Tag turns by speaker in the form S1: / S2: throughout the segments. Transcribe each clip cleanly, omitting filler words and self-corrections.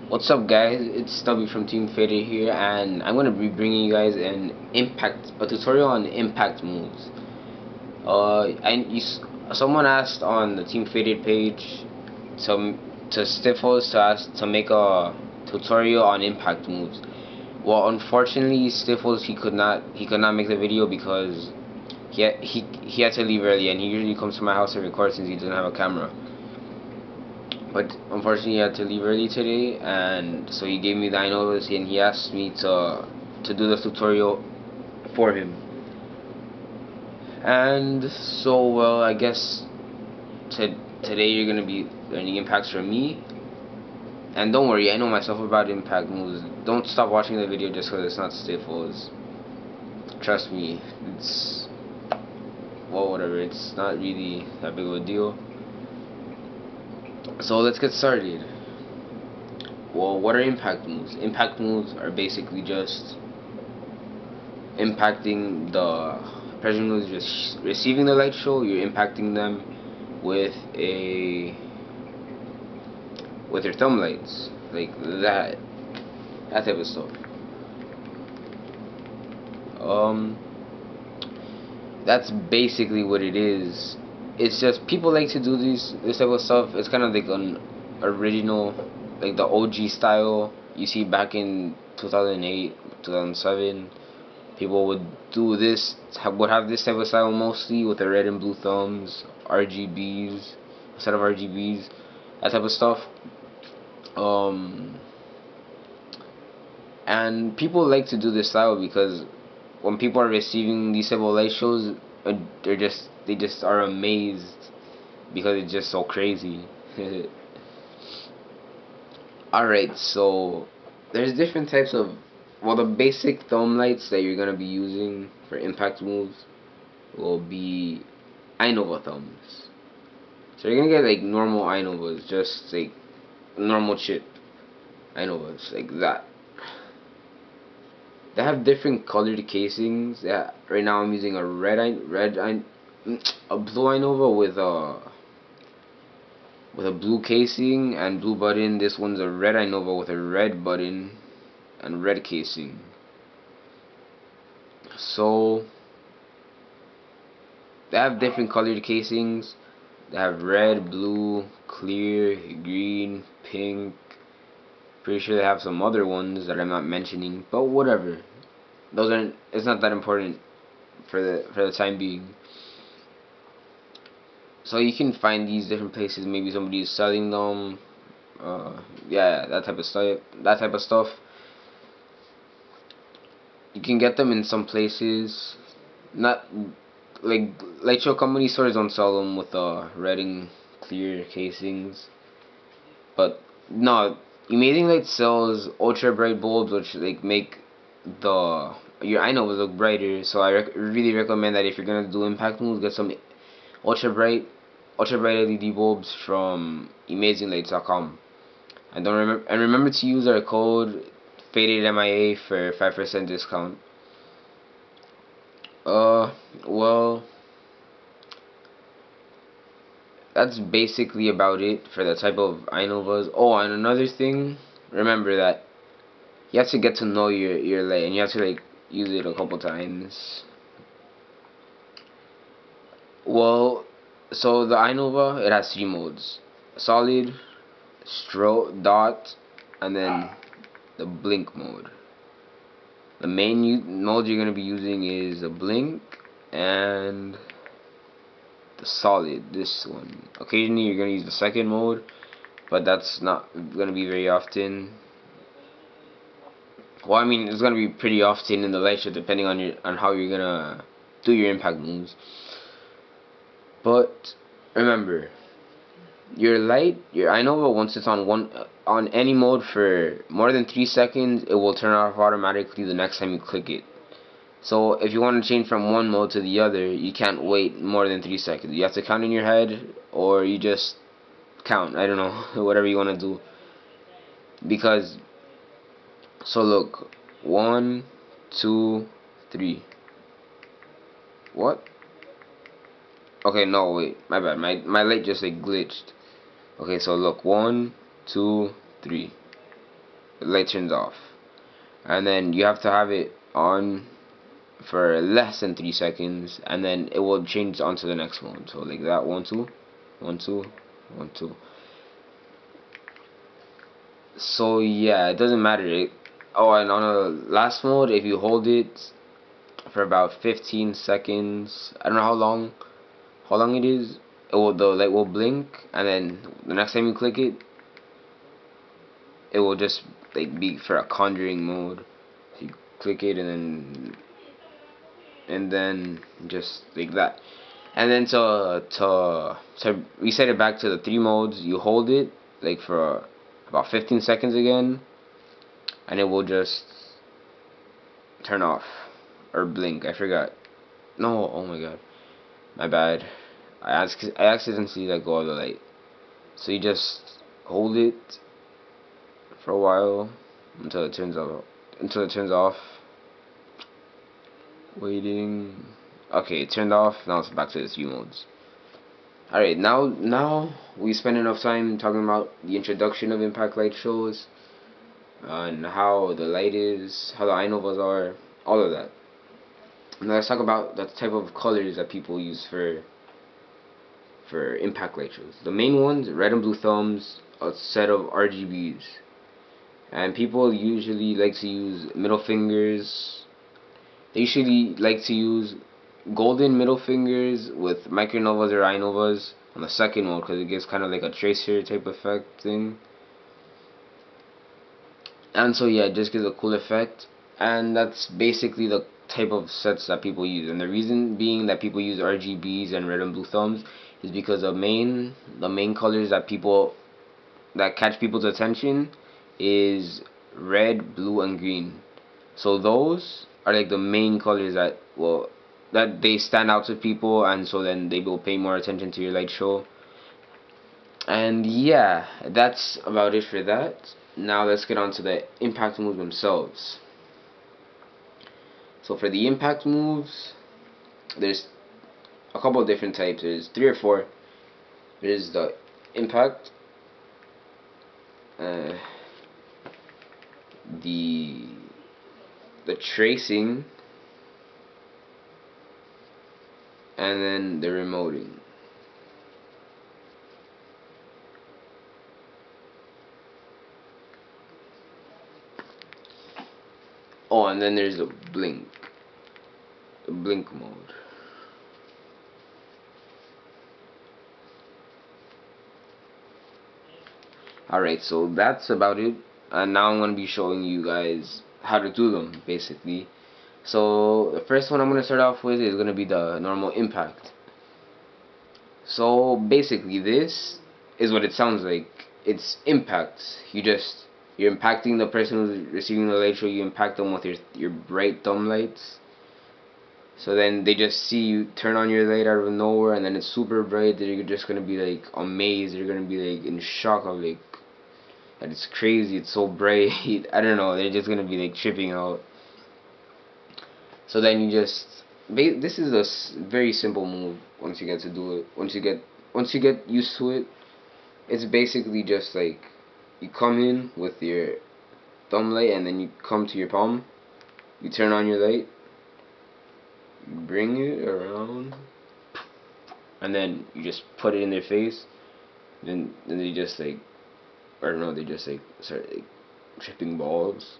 S1: What's up, guys? It's Stubby from Team Faded here, and I'm gonna be bringing you guys a tutorial on impact moves. Someone asked on the Team Faded page to Stifles to ask to make a tutorial on impact moves. Well, unfortunately, Stifles he could not make the video because he had to leave early, and he usually comes to my house to record since he doesn't have a camera. But unfortunately, he had to leave early today, and so he gave me the iNotice and he asked me to do the tutorial for him. And so, well, I guess today you're gonna be learning impacts from me. And don't worry, I know myself about impact moves. Don't stop watching the video just because it's not Stifles. Trust me, it's well, whatever. It's not really that big of a deal. So let's get started. Well, what are impact moves? Impact moves are basically just impacting the person who's just receiving the light show. You're impacting them with your thumb lights, like that type of stuff. That's basically what it is. It's just people like to do this type of stuff. It's kind of like an original, like the OG style you see back in 2008, 2007. People would do this, would have this type of style mostly with the red and blue thumbs, RGBs, a set of RGBs, that type of stuff. And people like to do this style because when people are receiving these type of light shows, they just are amazed because it's just so crazy. Alright, so there's different types of, well, the basic thumb lights that you're gonna be using for impact moves will be iNova thumbs. So you're gonna get like normal iNovas, just like normal chip iNovas, like that. They have different colored casings. Yeah, right now I'm using a a blue iNova with a blue casing and blue button. This one's a red iNova with a red button and red casing. So they have different colored casings. They have red, blue, clear, green, pink. Pretty sure they have some other ones that I'm not mentioning, but whatever. Those aren't. It's not that important for the time being. So you can find these different places. Maybe somebody is selling them. Yeah, that type of stuff. That type of stuff. You can get them in some places. Not like light show company stores don't sell them with red and clear casings. But no, Amazing Light sells ultra bright bulbs, which like make the your iNovas look brighter. So I really recommend that if you're gonna do impact moves, get some ultra bright LED bulbs from AmazingLights.com. And remember to use our code FADEDMIA for 5% discount. Well, that's basically about it for the type of iNovas. Oh, and another thing, remember that you have to get to know your light, and you have to like use it a couple times. Well, so the iNova, it has three modes: solid, strobe, dot, and then the blink mode. The main mode you're gonna be using is the blink and the solid. This one. Occasionally you're gonna use the second mode, but that's not gonna be very often. Well, I mean, it's gonna be pretty often in the light show, depending on how you're gonna do your impact moves. But remember, your iNova, once it's on any mode for more than 3 seconds, it will turn off automatically the next time you click it. So if you want to change from one mode to the other, you can't wait more than 3 seconds. You have to count in your head, or you just count. I don't know, whatever you want to do. Because, so look, 1, 2, 3. What? Okay, no, wait, my bad. My light just like glitched. Okay, so look, 1, 2, 3. the light turns off, and then you have to have it on for less than 3 seconds, and then it will change onto the next one. So like that, 1 2 1 2 1 2. So yeah, it doesn't matter. Oh, and on a last mode, if you hold it for about 15 seconds, I don't know how long it is, the light will blink, and then the next time you click it, it will just like be for a conjuring mode. So you click it, and then just like that. And then to reset it back to the 3 modes, you hold it like for about 15 seconds again, and it will just turn off or blink. I forgot. No, oh my god, my bad. I accidentally let go of the light. So you just hold it for a while until it turns off. Waiting. Okay, it turned off. Now it's back to the 3 modes. Alright, now we spent enough time talking about the introduction of impact light shows, and how the light is, how the iNovas are, all of that. Now let's talk about the type of colors that people use for impact light shows. The main ones: red and blue thumbs, a set of RGBs, and people usually like to use middle fingers. They usually like to use golden middle fingers with micronovas or iNovas on the second mode, because it gives kind of like a tracer type effect thing. And so yeah, it just gives a cool effect, and that's basically the type of sets that people use. And the reason being that people use RGBs and red and blue thumbs is because the main colors that catch people's attention is red, blue, and green. So those are like the main colors that they stand out to people, and so then they will pay more attention to your light show. And yeah, that's about it for that. Now let's get on to the impact moves themselves. So for the impact moves, there's a couple of different types. There's 3 or 4. There's the impact, uh, the tracing, and then the remoting. Oh, and then there's the blink mode. Alright, so that's about it. And now I'm going to be showing you guys how to do them, basically. So the first one I'm going to start off with is going to be the normal impact. So basically this is what it sounds like. It's impact. You're impacting the person who's receiving the light show. You impact them with your bright thumb lights. So then they just see you turn on your light out of nowhere, and then it's super bright. That you're just gonna be like amazed. You're gonna be like in shock of like that it's crazy. It's so bright. I don't know. They're just gonna be like tripping out. So then you just this is a very simple move once you get to do it. Once you get used to it, it's basically just like you come in with your thumb light, and then you come to your palm. You turn on your light. You bring it around, and then you just put it in their face. Then they just like, I don't know, they just like start like tripping balls,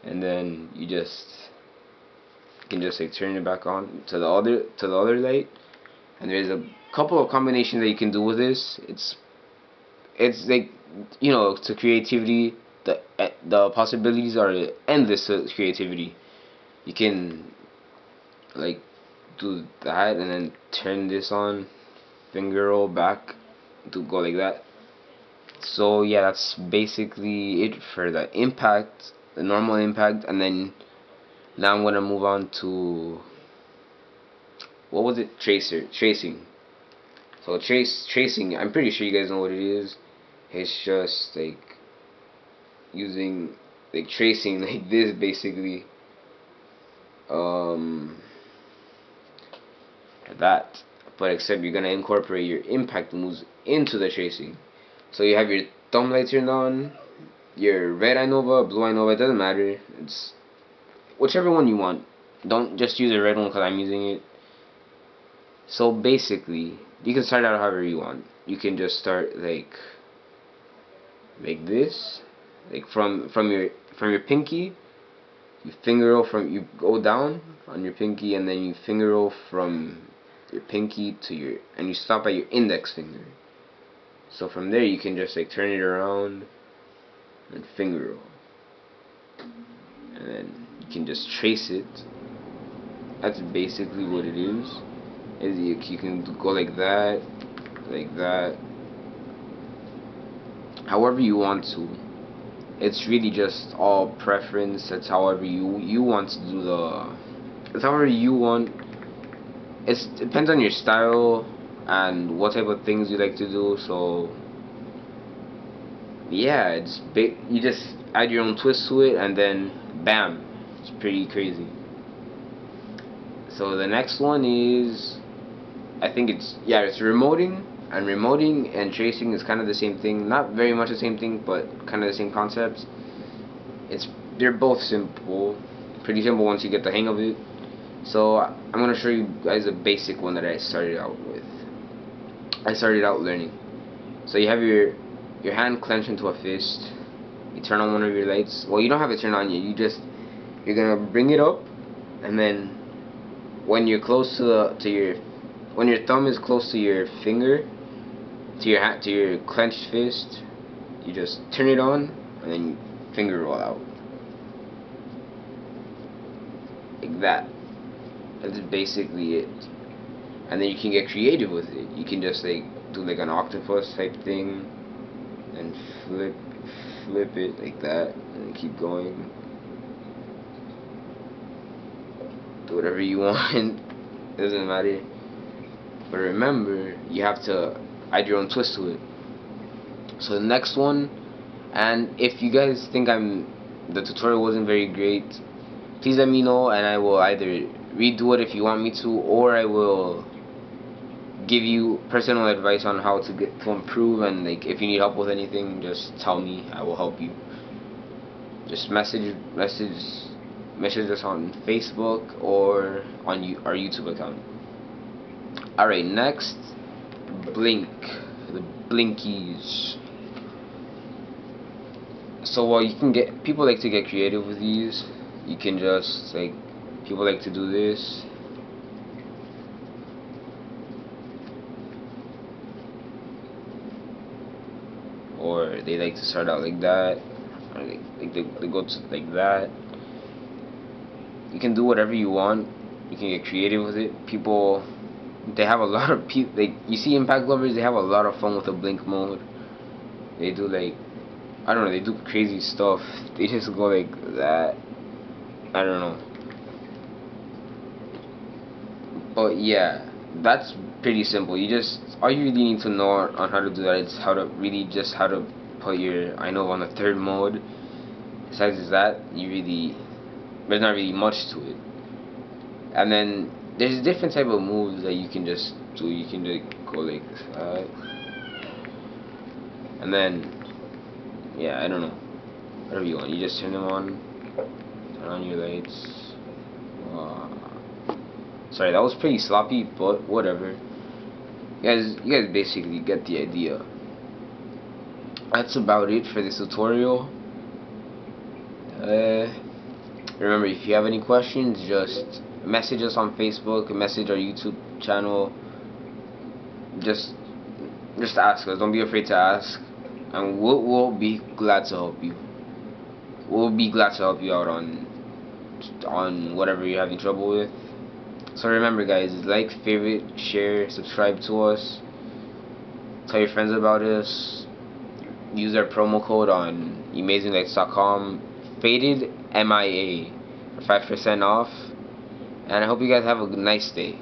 S1: and then you can just like turn it back on to the other light. And there's a couple of combinations that you can do with this. It's like, to creativity, the possibilities are endless to creativity. You can like do that, and then turn this on, finger roll back to go like that. So yeah, that's basically it for the impact, the normal impact. And then now I'm gonna move on to, what was it? Tracing. So tracing, I'm pretty sure you guys know what it is. It's just like using like tracing like this, basically. That, but except you're gonna incorporate your impact moves into the tracing. So you have your thumb light turned on, your red Inova, blue Inova, it doesn't matter. It's whichever one you want. Don't just use a red one because I'm using it. So basically, you can start out however you want. You can just start like this, like from your pinky. You finger roll from you go down on your pinky, and then you finger roll from your pinky to your, and you stop at your index finger. So from there you can just like turn it around and finger roll, and then you can just trace it. That's basically what it is. You can go like that, however you want to. It's really just all preference. That's however you want to do the. It's however you want. It depends on your style and what type of things you like to do. So yeah, it's big. You just add your own twist to it, and then bam, it's pretty crazy. So the next one is, I think it's remoting. And remoting and tracing is kind of the same thing. Not very much the same thing, but kind of the same concepts. They're both simple, pretty simple once you get the hang of it. So I'm gonna show you guys a basic one that I started out with. I started out learning. So you have your hand clenched into a fist. You turn on one of your lights. Well, you don't have it turned on yet. You're gonna bring it up, and then when you're close when your thumb is close to your finger, to your clenched fist, you just turn it on, and then you finger roll out like that. That's basically it. And then you can get creative with it. You can just like do like an octopus type thing and flip it like that, and keep going. Do whatever you want. It doesn't matter. But remember, you have to add your own twist to it. So the next one, and if you guys think the tutorial wasn't very great, please let me know, and I will either redo it if you want me to, or I will give you personal advice on how to improve. And like, if you need help with anything, just tell me. I will help you. Just message us on Facebook or on our YouTube account. Alright, next, blink, the blinkies. So while people like to get creative with these, you can just like, people like to do this. Or they like to start out like that, or they go to like that. You can do whatever you want. You can get creative with it. People, they have a lot of people. Like, you see impact lovers, they have a lot of fun with the blink mode. They do like, I don't know, they do crazy stuff. They just go like that. I don't know. But yeah, that's pretty simple. All you really need to know on how to do that is how to put your Inova on the third mode. Besides that, there's not really much to it. And then there's different type of moves that you can just do. You can just go like that, and then yeah, I don't know, whatever you want. You just turn on your lights. Sorry, that was pretty sloppy, but whatever. You guys basically get the idea. That's about it for this tutorial. Remember, if you have any questions, just message us on Facebook, message our YouTube channel. Just ask us. Don't be afraid to ask, and we'll be glad to help you. We'll be glad to help you out on whatever you're having trouble with. So remember, guys, like, favorite, share, subscribe to us. Tell your friends about us. Use our promo code on amazinglights.com, faded MIA, for 5% off. And I hope you guys have a nice day.